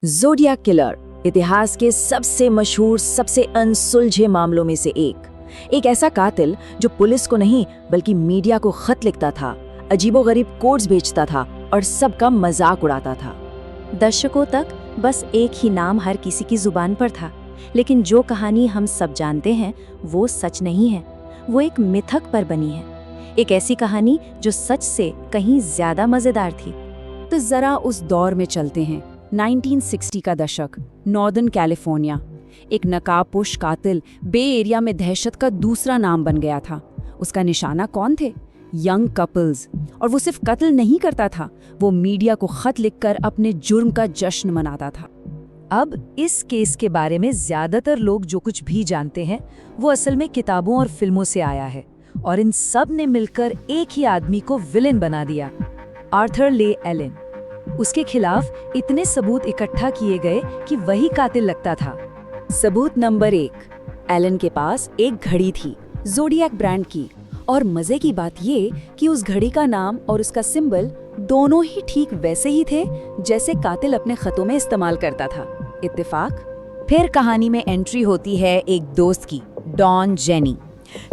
ज़ोडियाक killer इतिहास के सबसे मशहूर, सबसे अनसुलझे मामलों में से एक ऐसा कातिल जो पुलिस को नहीं बल्कि मीडिया को खत लिखता था, अजीबोगरीब कोड्स भेजता था और सबका मजाक उड़ाता था। दशकों तक बस एक ही नाम हर किसी की जुबान पर था, लेकिन जो कहानी हम सब जानते हैं वो सच नहीं है। वो एक मिथक पर बनी है, एक ऐसी कहानी जो सच से कहीं ज्यादा मजेदार थी। तो जरा उस दौर में चलते हैं। 1960 का दशक, नॉर्दर्न कैलिफोर्निया। एक नकाबपोश कातिल बे एरिया में दहशत का दूसरा नाम बन गया था। उसका निशाना कौन थे? Young couples. और वो सिर्फ कत्ल नहीं करता था, वो मीडिया को खत लिखकर अपने जुर्म का जश्न मनाता था। अब इस केस के बारे में ज्यादातर लोग जो कुछ भी जानते हैं वो असल में किताबों और फिल्मों से आया है, और इन सब ने मिलकर एक ही आदमी को विलेन बना दिया, आर्थर ले एलन। उसके खिलाफ इतने सबूत इकट्ठा किए गए कि वही कातिल लगता था। सबूत नंबर 1, एलन के पास एक घड़ी थी, ज़ोडियाक ब्रांड की। और मजे की बात ये कि उस घड़ी का नाम और उसका सिंबल दोनों ही ठीक वैसे ही थे जैसे कातिल अपने खतों में इस्तेमाल करता था। इत्तेफाक। फिर कहानी में एंट्री होती है एक दोस्त की, डॉन जेनी।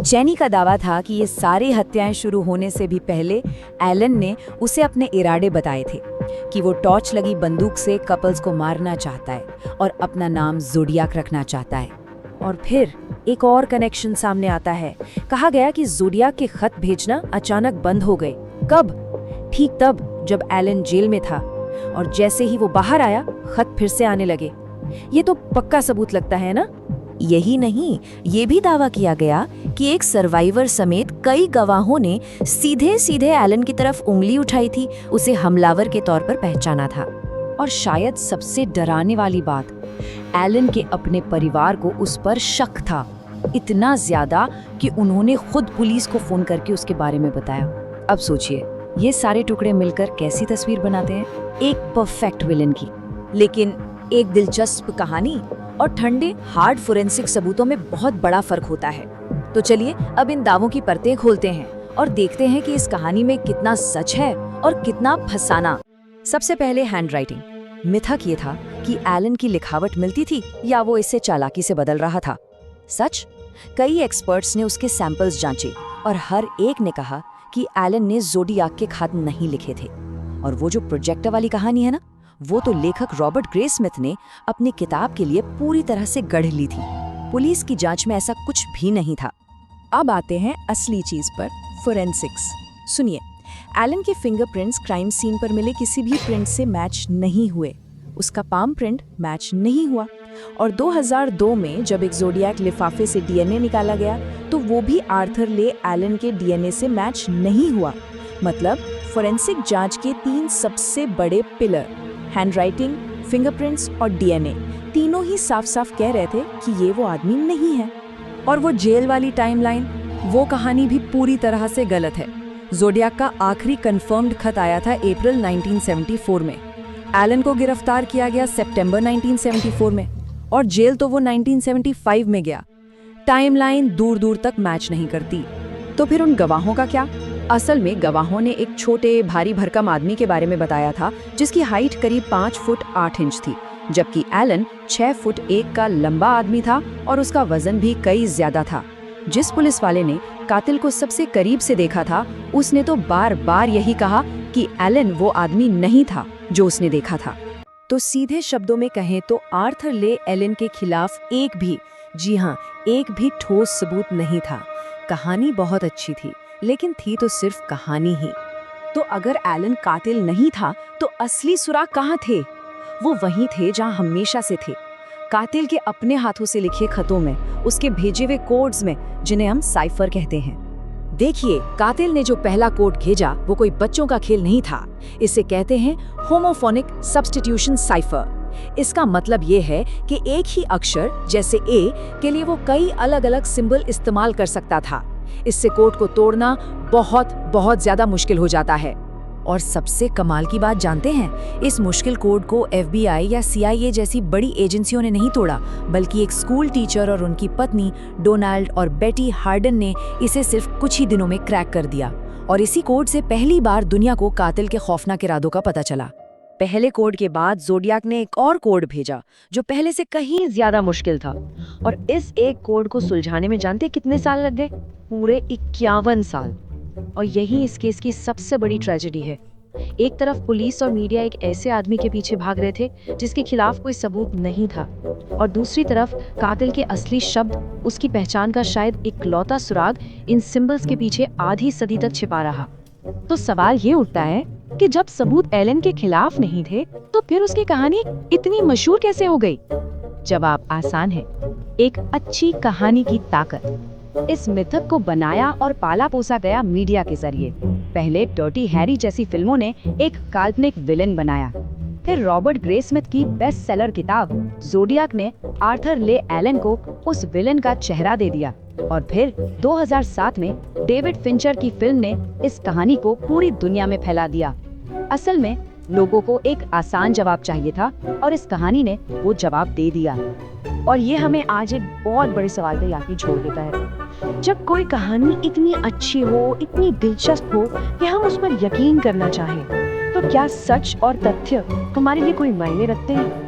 जेनी का दावा था कि ये सारी हत्याएं शुरू होने से भी पहले एलन ने उसे अपने इरादे बताए थे, कि वो टॉर्च लगी बंदूक से कपल्स को मारना चाहता है और अपना नाम ज़ोडियाक रखना चाहता है। और फिर एक और कनेक्शन सामने आता है। कहा गया कि ज़ोडियाक के खत भेजना अचानक बंद हो गए। कब? ठीक तब जब एलन जेल में था, और जैसे ही वो बाहर आया खत फिर से आने लगे। ये तो पक्का सबूत लगता है ना? यही नहीं, ये भी दावा किया गया कि एक सर्वाइवर समेत कई गवाहों ने सीधे सीधे एलन की तरफ उंगली उठाई थी, उसे हमलावर के तौर पर पहचाना था। और शायद सबसे डराने वाली बात, एलन के अपने परिवार को उस पर शक था, इतना ज्यादा कि उन्होंने खुद पुलिस को फोन करके उसके बारे में बताया। अब सोचिए, ये सारे टुकड़े मिलकर कैसी तस्वीर बनाते हैं एक परफेक्ट विलेन की। लेकिन एक दिलचस्प कहानी और ठंडे हार्ड फोरेंसिक सबूतों में बहुत बड़ा फर्क होता है। तो चलिए अब इन दावों की परतें खोलते हैं और देखते हैं कि इस कहानी में कितना सच है और कितना फसाना। सबसे पहले हैंडराइटिंग। मिथक ये था कि एलन की लिखावट मिलती थी या वो इसे चालाकी से बदल रहा था। सच? कई एक्सपर्ट्स ने उसके सैंपल्स जांचे और हर एक ने कहा कि एलन ने ज़ोडियाक के खत नहीं लिखे थे। और वो जो प्रोजेक्टर वाली कहानी है ना, वो तो लेखक रॉबर्ट ग्रे स्मिथ ने अपनी किताब के लिए पूरी तरह से गढ़ ली थी। पुलिस की जांच में ऐसा कुछ भी नहीं था। अब आते हैं असली चीज पर, फोरेंसिक्स। सुनिए, एलन के फिंगरप्रिंट्स क्राइम सीन पर मिले किसी भी प्रिंट से मैच नहीं हुए। उसका पाम प्रिंट मैच नहीं हुआ। और 2002 में जब एक ज़ोडियाक लिफाफे से डीएनए निकाला गया तो वो भी आर्थर ले एलन के डीएनए से मैच नहीं हुआ। मतलब फोरेंसिक जांच के 3 सबसे बड़े पिलर, हैंडराइटिंग, फिंगरप्रिंट्स और डीएनए, तीनों ही साफ साफ कह रहे थे कि ये वो आदमी नहीं है। और वो जेल वाली टाइमलाइन, वो कहानी भी पूरी तरह से गलत है। ज़ोडियाक का आखिरी कंफर्म्ड खत आया था अप्रैल 1974 में। एलन को गिरफ्तार किया गया सितंबर 1974 में, और जेल तो वो 1975 में गया। टाइमलाइन दूर दूर तक मैच नहीं करती। तो फिर उन गवाहों का क्या? असल में गवाहों ने एक छोटे भारी भरकम आदमी के बारे में बताया था जिसकी हाइट करीब 5 फुट 8 इंच थी, जबकि एलन 6 फुट 1 का लंबा आदमी था और उसका वजन भी कई ज्यादा था। जिस पुलिस वाले ने कातिल को सबसे करीब से देखा था, उसने तो बार बार यही कहा कि एलन वो आदमी नहीं था जो उसने देखा था। तो सीधे शब्दों में कहें तो आर्थर ले एलन के खिलाफ एक भी, जी हाँ, एक भी ठोस सबूत नहीं था। कहानी बहुत अच्छी थी, लेकिन थी तो सिर्फ कहानी ही। तो अगर एलन कातिल नहीं था तो असली सुराग कहाँ थे? वो वहीं थे जहाँ हमेशा से थे, कातिल के अपने हाथों से लिखे खतों में, उसके भेजे हुए कोड्स में, जिन्हें हम साइफर कहते हैं। देखिए, कातिल ने जो पहला कोड भेजा वो कोई बच्चों का खेल नहीं था। इसे कहते हैं होमोफोनिक सब्स्टिट्यूशन साइफर। इसका मतलब ये है कि एक ही अक्षर जैसे ए के लिए वो कई अलग अलग सिंबल इस्तेमाल कर सकता था। इससे कोड को तोड़ना बहुत बहुत ज्यादा मुश्किल हो जाता है। और सबसे कमाल की बात जानते हैं, इस मुश्किल कोड को एफबीआई या सीआईए जैसी बड़ी एजेंसियों ने नहीं तोड़ा, बल्कि एक स्कूल टीचर और उनकी पत्नी डोनाल्ड और बेटी हार्डन ने इसे सिर्फ कुछ ही दिनों में क्रैक कर दिया। और इसी कोड से पहली बार दुनिया को कातिल के खौफनाक इरादों का पता चला। पहले कोड के बाद ज़ोडियाक ने एक और कोड भेजा जो पहले से कहीं ज्यादा मुश्किल था, और इस एक कोड को सुलझाने में जानते कितने साल लग गए? पूरे 51 साल। और यही इस केस की सबसे बड़ी ट्रेजेडी है। एक तरफ पुलिस और मीडिया एक ऐसे आदमी के पीछे भाग रहे थे जिसके खिलाफ कोई सबूत नहीं था, और दूसरी तरफ कातिल के असली शब्द, उसकी पहचान का शायद इकलौता सुराग इन सिंबल्स के पीछे आधी सदी तक छिपा रहा। तो सवाल ये उठता है कि जब सबूत एलन के खिलाफ नहीं थे तो फिर उसकी कहानी इतनी मशहूर कैसे हो गई? जवाब आसान है, एक अच्छी कहानी की ताकत। इस मिथक को बनाया और पाला पोसा गया मीडिया के जरिए। पहले डर्टी हैरी जैसी फिल्मों ने एक काल्पनिक विलेन बनाया, फिर रॉबर्ट ग्रे स्मिथ की बेस्ट सेलर किताब ज़ोडियाक ने आर्थर ले एलन को उस विलेन का चेहरा दे दिया, और फिर 2007 में डेविड फिंचर की फिल्म ने इस कहानी को पूरी दुनिया में फैला दिया। असल में लोगों को एक आसान जवाब चाहिए था, और इस कहानी ने वो जवाब दे दिया। और ये हमें आज एक बहुत बड़े सवाल पे आके छोड़ देता है। जब कोई कहानी इतनी अच्छी हो, इतनी दिलचस्प हो कि हम उस पर यकीन करना चाहें, तो क्या सच और तथ्य हमारे लिए कोई मायने रखते हैं?